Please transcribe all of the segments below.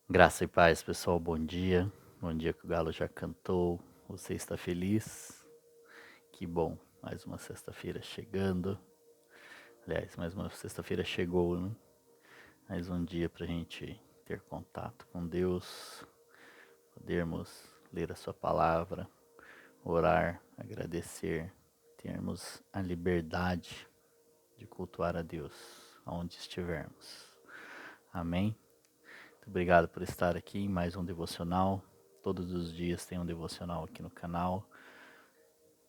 Graça e paz, pessoal. Bom dia. Bom dia que o galo já cantou. Você está feliz? Que bom. Mais uma sexta-feira chegando. Aliás, mais uma sexta-feira chegou, né? Mais um dia para a gente ter contato com Deus, podermos ler a sua palavra, orar, agradecer, termos a liberdade de cultuar a Deus aonde estivermos. Amém? Muito obrigado por estar aqui em mais um devocional. Todos os dias tem um devocional aqui no canal.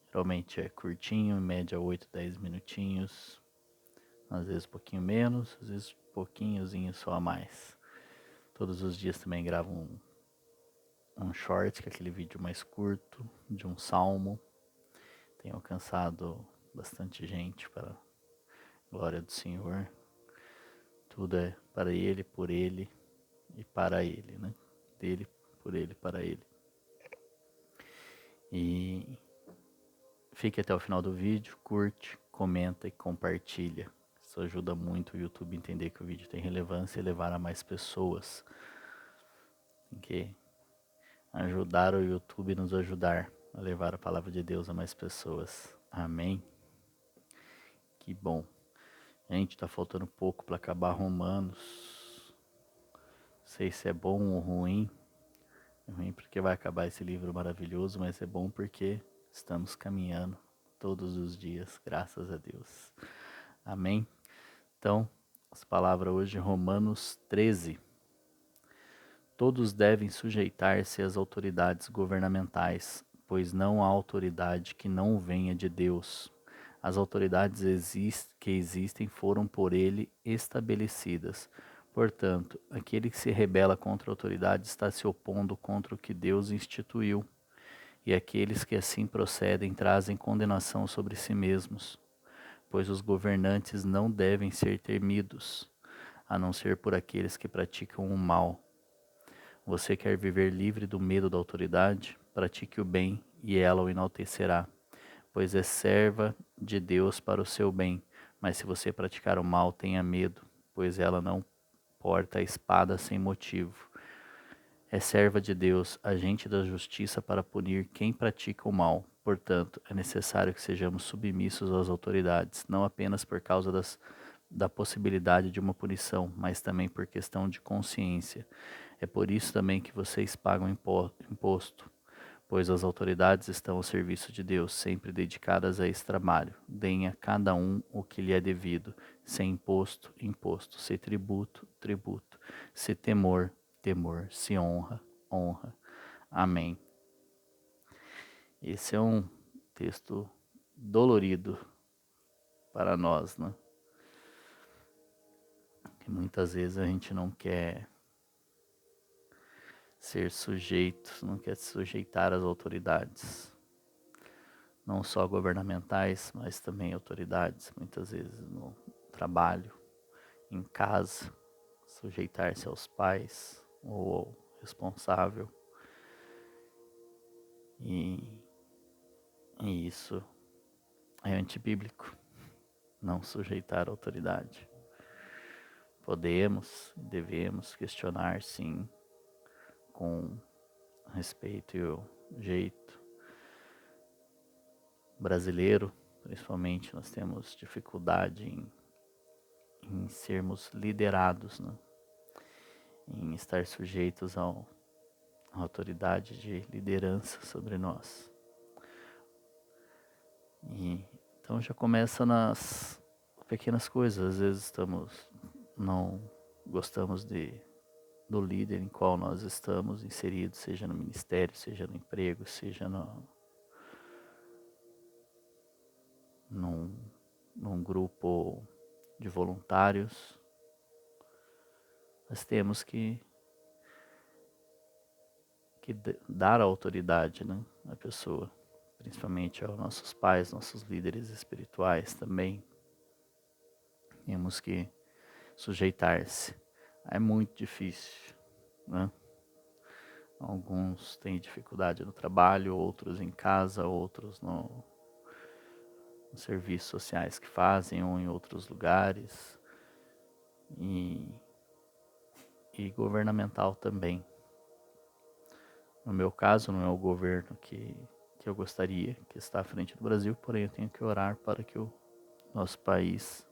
Geralmente é curtinho, em média 8, 10 minutinhos. Às vezes um pouquinho menos, às vezes um pouquinhozinho só a mais. Todos os dias também gravo um short, que é aquele vídeo mais curto, de um salmo. Tem alcançado bastante gente para a glória do Senhor. Tudo é para Ele, por Ele e para Ele, né? Dele, por Ele, para Ele. E fique até o final do vídeo, curte, comenta e compartilha. Isso ajuda muito o YouTube a entender que o vídeo tem relevância e levar a mais pessoas. Tem que ajudar o YouTube a nos ajudar a levar a palavra de Deus a mais pessoas. Amém? Que bom. Gente, tá faltando pouco para acabar Romanos. Não sei se é bom ou ruim. É ruim porque vai acabar esse livro maravilhoso, mas é bom porque estamos caminhando todos os dias, graças a Deus. Amém? Então, as palavras hoje, Romanos 13. Todos devem sujeitar-se às autoridades governamentais, pois não há autoridade que não venha de Deus. As autoridades que existem foram por ele estabelecidas. Portanto, aquele que se rebela contra a autoridade está se opondo contra o que Deus instituiu. E aqueles que assim procedem trazem condenação sobre si mesmos, pois os governantes não devem ser temidos, a não ser por aqueles que praticam o mal. Você quer viver livre do medo da autoridade? Pratique o bem e ela o enaltecerá, pois é serva de Deus para o seu bem. Mas se você praticar o mal, tenha medo, pois ela não porta a espada sem motivo. É serva de Deus, agente da justiça para punir quem pratica o mal. Portanto, é necessário que sejamos submissos às autoridades, não apenas por causa da possibilidade de uma punição, mas também por questão de consciência. É por isso também que vocês pagam imposto, pois as autoridades estão ao serviço de Deus, sempre dedicadas a esse trabalho. Deem a cada um o que lhe é devido, sem imposto, imposto, se tributo, tributo, se temor, temor, se honra, honra. Amém. Esse é um texto dolorido para nós, né? Que muitas vezes a gente não quer ser sujeito, não quer se sujeitar às autoridades, não só governamentais, mas também autoridades, muitas vezes no trabalho, em casa, sujeitar-se aos pais ou ao responsável. E, e isso é antibíblico, não sujeitar a autoridade. Podemos, devemos questionar, sim, com respeito e o jeito brasileiro, principalmente, nós temos dificuldade em sermos liderados, né? Em estar sujeitos à autoridade de liderança sobre nós. E então já começa nas pequenas coisas. Às vezes não gostamos do líder em qual nós estamos inseridos, seja no ministério, seja no emprego, seja num, num grupo de voluntários. Nós temos que dar a autoridade, né, à pessoa, principalmente aos nossos pais, nossos líderes espirituais também. Temos que sujeitar-se. É muito difícil, né? Alguns têm dificuldade no trabalho, outros em casa, outros nos serviços sociais que fazem ou em outros lugares. E e governamental também. No meu caso, não é o governo que eu gostaria, que está à frente do Brasil, porém eu tenho que orar para que o nosso país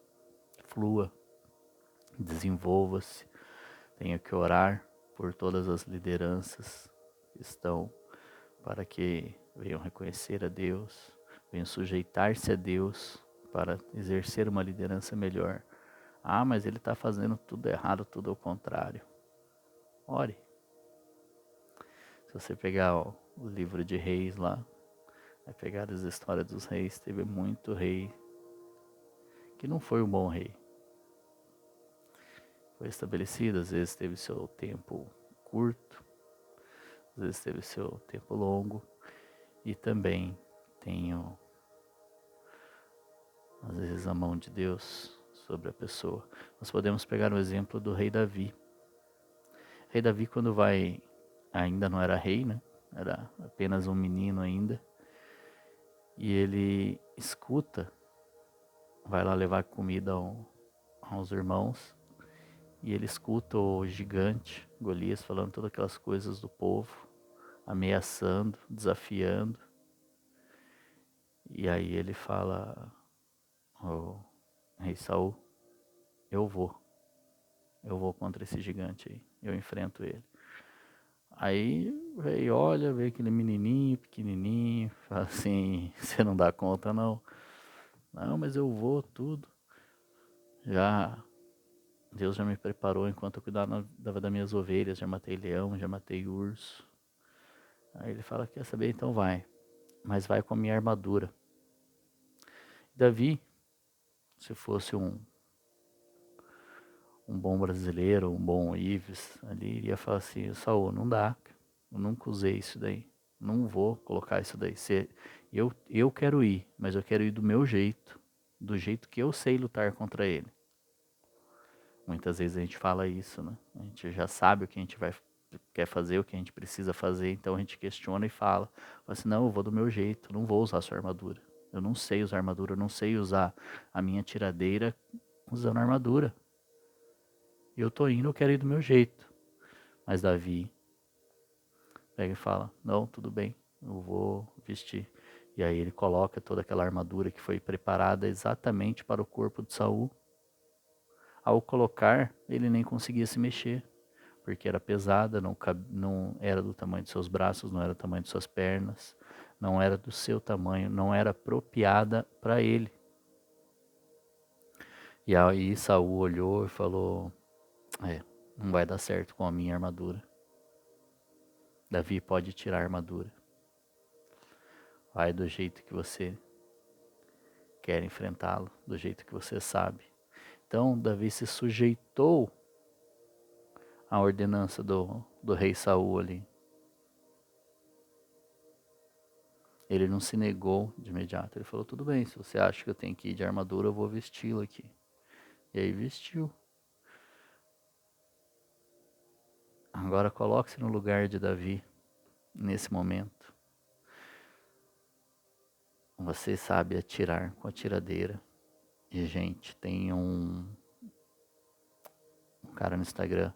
flua, desenvolva-se. Tenho que orar por todas as lideranças que estão, para que venham reconhecer a Deus, venham sujeitar-se a Deus para exercer uma liderança melhor. Ah, mas ele está fazendo tudo errado, tudo ao contrário. Ore. Se você pegar o livro de Reis lá, vai pegar as histórias dos reis, teve muito rei que não foi um bom rei. Foi estabelecido, às vezes teve seu tempo curto, às vezes teve seu tempo longo, e também tenho, às vezes, a mão de Deus sobre a pessoa. Nós podemos pegar o exemplo do rei Davi. O rei Davi, quando ainda não era rei, né? Era apenas um menino ainda, e ele escuta, vai lá levar comida aos irmãos, e ele escuta o gigante Golias falando todas aquelas coisas do povo, ameaçando, desafiando. E aí ele fala ao rei Saul, eu vou contra esse gigante aí, eu enfrento ele. Aí o rei olha, vê aquele menininho, pequenininho, fala assim, você não dá conta não. Não, mas eu vou tudo. Deus já me preparou enquanto eu cuidava das minhas ovelhas, já matei leão, já matei urso. Aí ele fala, quer saber, então vai, mas vai com a minha armadura. Davi, se fosse um bom brasileiro, um bom Ives, ali iria falar assim, Saul, não dá, eu nunca usei isso daí, não vou colocar isso daí. Eu quero ir, mas eu quero ir do meu jeito, do jeito que eu sei lutar contra ele. Muitas vezes a gente fala isso, né? A gente já sabe o que a gente quer fazer, o que a gente precisa fazer, então a gente questiona e fala assim, não, eu vou do meu jeito, não vou usar a sua armadura. Eu não sei usar armadura, eu não sei usar a minha tiradeira usando armadura. Eu tô indo, eu quero ir do meu jeito. Mas Davi pega e fala, não, tudo bem, eu vou vestir. E aí ele coloca toda aquela armadura que foi preparada exatamente para o corpo de Saul. Ao colocar, ele nem conseguia se mexer, porque era pesada, não era do tamanho de seus braços, não era do tamanho de suas pernas, não era do seu tamanho, não era apropriada para ele. E aí Saul olhou e falou, não vai dar certo com a minha armadura. Davi pode tirar a armadura. Vai do jeito que você quer enfrentá-lo, do jeito que você sabe. Então Davi se sujeitou à ordenança do rei Saul ali. Ele não se negou de imediato. Ele falou, tudo bem, se você acha que eu tenho que ir de armadura, eu vou vesti-lo aqui. E aí vestiu. Agora coloque-se no lugar de Davi, nesse momento. Você sabe atirar com a tiradeira. E, gente, tem um cara no Instagram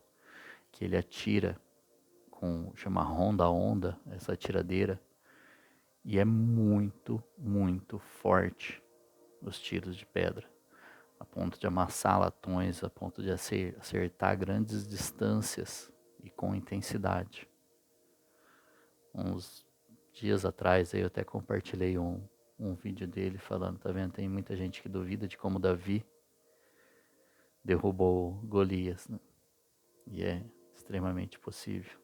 que ele atira chama Ronda Onda, essa tiradeira. E é muito, muito forte os tiros de pedra. A ponto de amassar latões, a ponto de acertar grandes distâncias e com intensidade. Uns dias atrás eu até compartilhei um vídeo dele falando, tá vendo, tem muita gente que duvida de como Davi derrubou Golias, né? E é extremamente possível.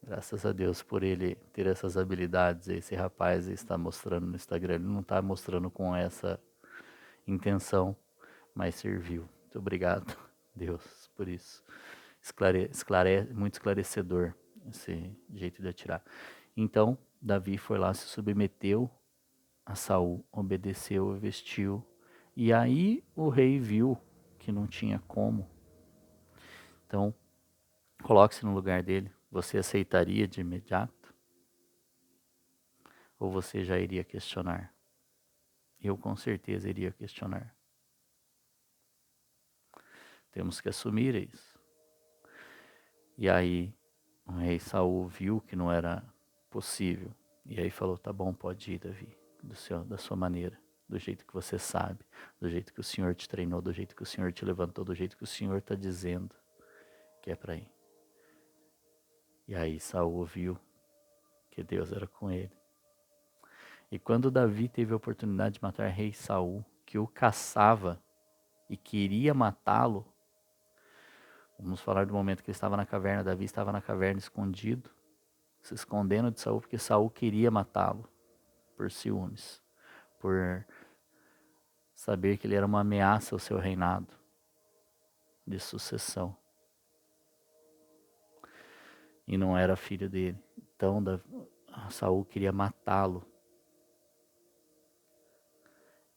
Graças a Deus por ele ter essas habilidades. Esse rapaz está mostrando no Instagram, ele não está mostrando com essa intenção, mas serviu. Muito obrigado, Deus, por isso. Muito esclarecedor esse jeito de atirar. Então, Davi foi lá, se submeteu a Saul, obedeceu, vestiu. E aí o rei viu que não tinha como. Então, coloque-se no lugar dele. Você aceitaria de imediato? Ou você já iria questionar? Eu com certeza iria questionar. Temos que assumir isso. E aí o rei Saul viu que não era possível. E aí falou, tá bom, pode ir, Davi, da sua maneira, do jeito que você sabe, do jeito que o Senhor te treinou, do jeito que o Senhor te levantou, do jeito que o Senhor está dizendo que é para ir. E aí Saul viu que Deus era com ele. E quando Davi teve a oportunidade de matar rei Saul, que o caçava e queria matá-lo, vamos falar do momento que ele estava na caverna. Davi estava na caverna escondido, se escondendo de Saul, porque Saul queria matá-lo por ciúmes, por saber que ele era uma ameaça ao seu reinado de sucessão. E não era filho dele. Então Saul queria matá-lo.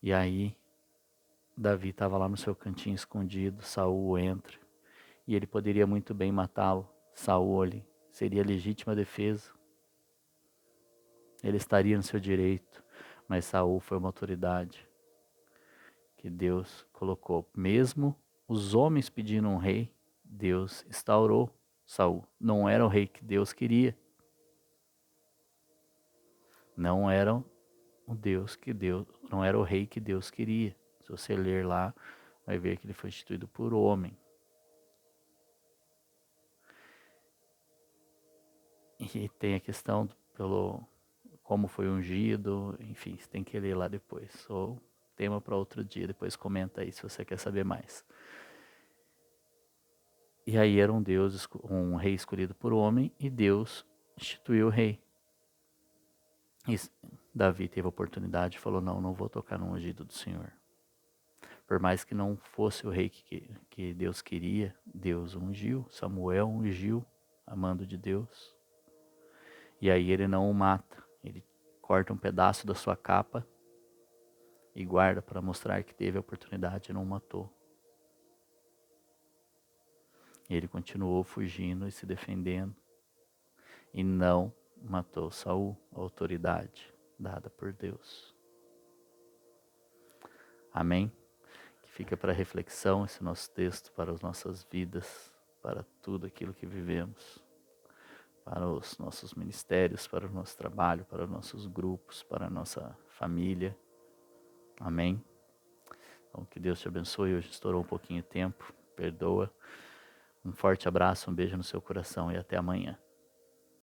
E aí Davi estava lá no seu cantinho escondido, Saul entra, e ele poderia muito bem matá-lo. Saul ali seria legítima defesa. Ele estaria no seu direito, mas Saul foi uma autoridade que Deus colocou. Mesmo os homens pedindo um rei, Deus instaurou Saul. Não era o rei que Deus queria. Não era o Deus que Deus, não era o rei que Deus queria. Se você ler lá, vai ver que ele foi instituído por homem. E tem a questão pelo como foi ungido, enfim, você tem que ler lá depois. Ou tema para outro dia, depois comenta aí se você quer saber mais. E aí era um rei escolhido por homem, e Deus instituiu o rei. E Davi teve a oportunidade e falou, não vou tocar no ungido do Senhor. Por mais que não fosse o rei que Deus queria, Deus ungiu, Samuel ungiu, a mando de Deus. E aí ele não o mata, ele corta um pedaço da sua capa e guarda para mostrar que teve a oportunidade e não o matou. Ele continuou fugindo e se defendendo e não matou Saul, a autoridade dada por Deus. Amém? Que fica para reflexão esse nosso texto, para as nossas vidas, para tudo aquilo que vivemos, para os nossos ministérios, para o nosso trabalho, para os nossos grupos, para a nossa família. Amém? Então, que Deus te abençoe. Hoje estourou um pouquinho o tempo, perdoa. Um forte abraço, um beijo no seu coração e até amanhã.